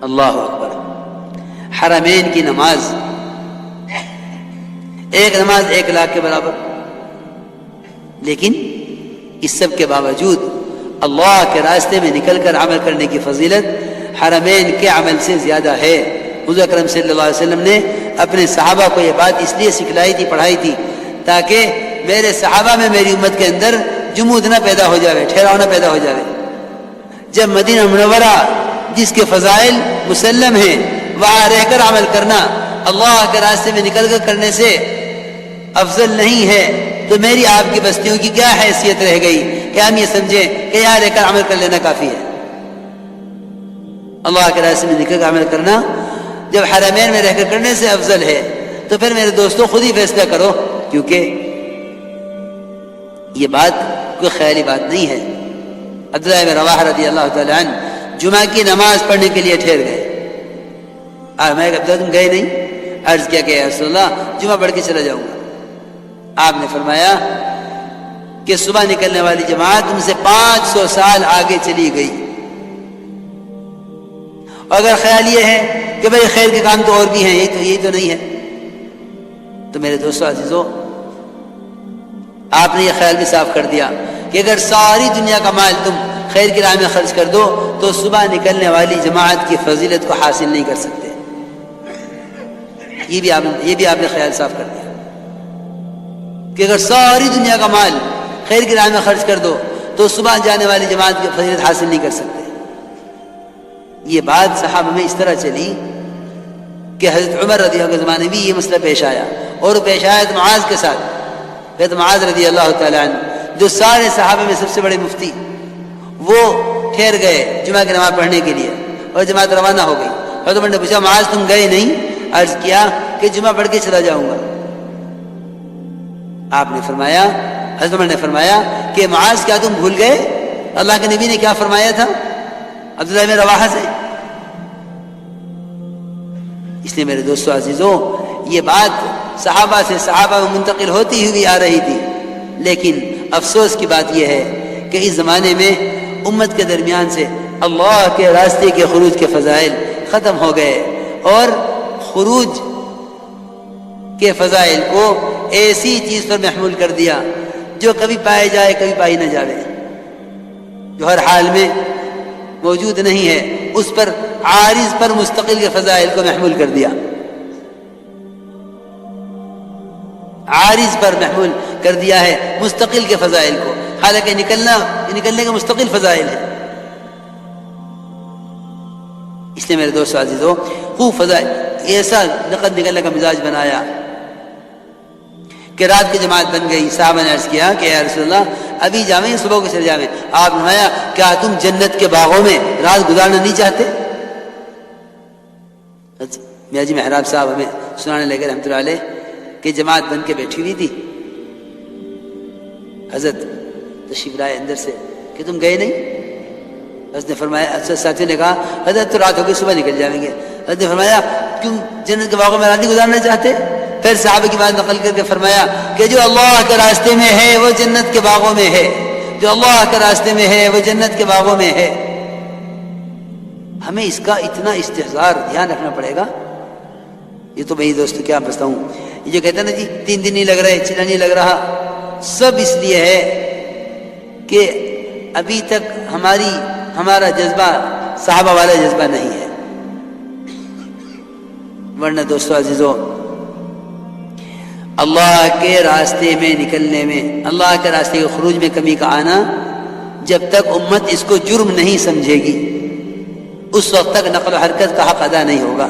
اللہ اکبر. حرمین کی نماز، ایک نماز 1 لاکھ کے برابر، لیکن اس سب کے باوجود اللہ کے راستے میں نکل کر عمل کرنے کی فضیلت حرمین کے عمل سے زیادہ ہے. حضور اکرم صلی اللہ علیہ وسلم نے اپنے صحابہ کو یہ بات اس لیے سکھلائی تھی، پڑھائی تھی، تاکہ میرے صحابہ میں، میری امت کے اندر جمود نہ پیدا ہو جاوے، ٹھہراؤ نہ پیدا ہو جاوے. جب مدینہ منورہ جس کے فضائل مسلم ہیں وہاں رہ کر عمل کرنا اللہ کے راستے میں نکل کر کرنے سے افضل نہیں ہے، تو میری آپ کی بستیوں کی کیا حیثیت رہ گئی کہ ہم یہ سمجھیں کہ یہاں رہ کر عمل کر لینا کافی ہے. اللہ کے راستے میں نکل کر عمل کرنا جب حرمین میں رہ کر کرنے سے افضل ہے، تو پھر میرے دوستوں خود ہی فیصلہ کرو، کیونکہ یہ بات کوئی خیالی بات نہیں ہے. عبداللہ بن رواحہ رضی اللہ تعالی عنہ جمعہ کی نماز پڑھنے کے لیے ٹھہر گئے. میں کہا تم گئے نہیں؟ عرض کیا کہ یا رسول اللہ جمعہ پڑھ کے چلا جاؤں گا. آپ نے فرمایا کہ صبح نکلنے والی جماعت تم سے 500 سال آگے چلی گئی. اگر خیال یہ ہے کہ بھئی خیر کے کام تو اور بھی ہیں، یہی تو نہیں ہے، تو میرے دوستو عزیزو، آپ نے یہ خیال بھی صاف کر دیا کہ اگر ساری دنیا کا مال تم خیر کی راہ میں خرچ کر دو تو صبح نکلنے والی جماعت کی فضیلت کو حاصل نہیں کر سکتے. یہ بھی آپ نے خیال صاف کر دیا کہ اگر ساری دنیا کا مال خیر کی راہ میں خرچ کر دو تو صبح جانے والی جماعت کی فضیلت حاصل نہیں کر سکتے. یہ بات صحابہ میں اس طرح چلی کہ حضرت عمر رضی اللہ عنہ کے زمانے میں یہ مسئلہ پیش آیا، اور پیش آیا تو معاذ کے ساتھ. حضرت معاذ رضی اللہ تعالی عنہ جو سارے صحابہ میں سب سے بڑے مفتی، وہ ٹھہر گئے جمعہ کی نماز پڑھنے کے لیے اور جماعت روانہ ہو گئی. حضرت عمر نے پوچھا معاذ تم گئے نہیں؟ عرض کیا کہ جمعہ پڑھ کے چلا جاؤں گا. آپ نے فرمایا، حضرت عمر نے فرمایا کہ معاذ کیا تم بھول گئے اللہ کے نبی نے کیا فرمایا تھا عبداللہ بن رواحہ سے؟ اس لیے میرے دوستو عزیزوں، یہ بات صحابہ سے صحابہ میں منتقل ہوتی ہوئی آ رہی تھی، لیکن افسوس کی بات یہ ہے کہ اس زمانے میں امت کے درمیان سے اللہ کے راستے کے خروج کے فضائل ختم ہو گئے، اور خروج کے فضائل کو ایسی چیز پر محمول کر دیا جو کبھی پائے جائے کبھی پائی نہ جاوے، جو ہر حال میں موجود نہیں ہے، اس پر عارض پر مستقل کے فضائل کو محمول کر دیا، عارض پر محمول کر دیا ہے مستقل کے فضائل کو، حالانکہ نکلنے کے مستقل فضائل ہیں. اس لیے میرے دوست عزیزوں، خوب فضائل ایسا نقد نکلنے کا مزاج بنایا کہ رات کی جماعت بن گئی. صحابہ نے عرض کیا کہ یا رسول اللہ ابھی جاویں صبح کو چلے جاویں؟ آپ نے فرمایا کیا تم جنت کے باغوں میں رات گزارنا نہیں چاہتے؟ میاں جی محراب صاحب ہمیں سنانے لگے رحمۃ اللہ علیہ کہ جماعت بن کے بیٹھی ہوئی تھی، حضرت تشریف لائے اندر سے کہ تم گئے نہیں؟ حضرت نے فرمایا، ساتھی نے کہا حضرت تو رات ہو گئی صبح نکل جائیں گے. حضرت نے فرمایا کیوں جنت کے باغوں میں رات نہیں گزارنا چاہتے؟ پھر صحابہ کی بات نقل کر کے فرمایا کہ جو اللہ کے راستے میں ہے وہ جنت کے باغوں میں ہے، جو اللہ کے راستے میں ہے وہ جنت کے باغوں میں ہے. ہمیں اس کا اتنا استحضار دھیان رکھنا پڑے گا. یہ تو بھائی دوستو کیا بتاؤں، یہ جو کہتے ہیں نا جی 3 دن نہیں لگ رہے، چلا نہیں لگ رہا، سب اس لیے ہے کہ ابھی تک ہمارا جذبہ صحابہ والا جذبہ نہیں ہے. ورنہ دوستو عزیزو، اللہ کے راستے میں نکلنے میں، اللہ کے راستے کے خروج میں کمی کا آنا، جب تک امت اس کو جرم نہیں سمجھے گی اس وقت تک نقل و حرکت کا حق ادا نہیں ہوگا.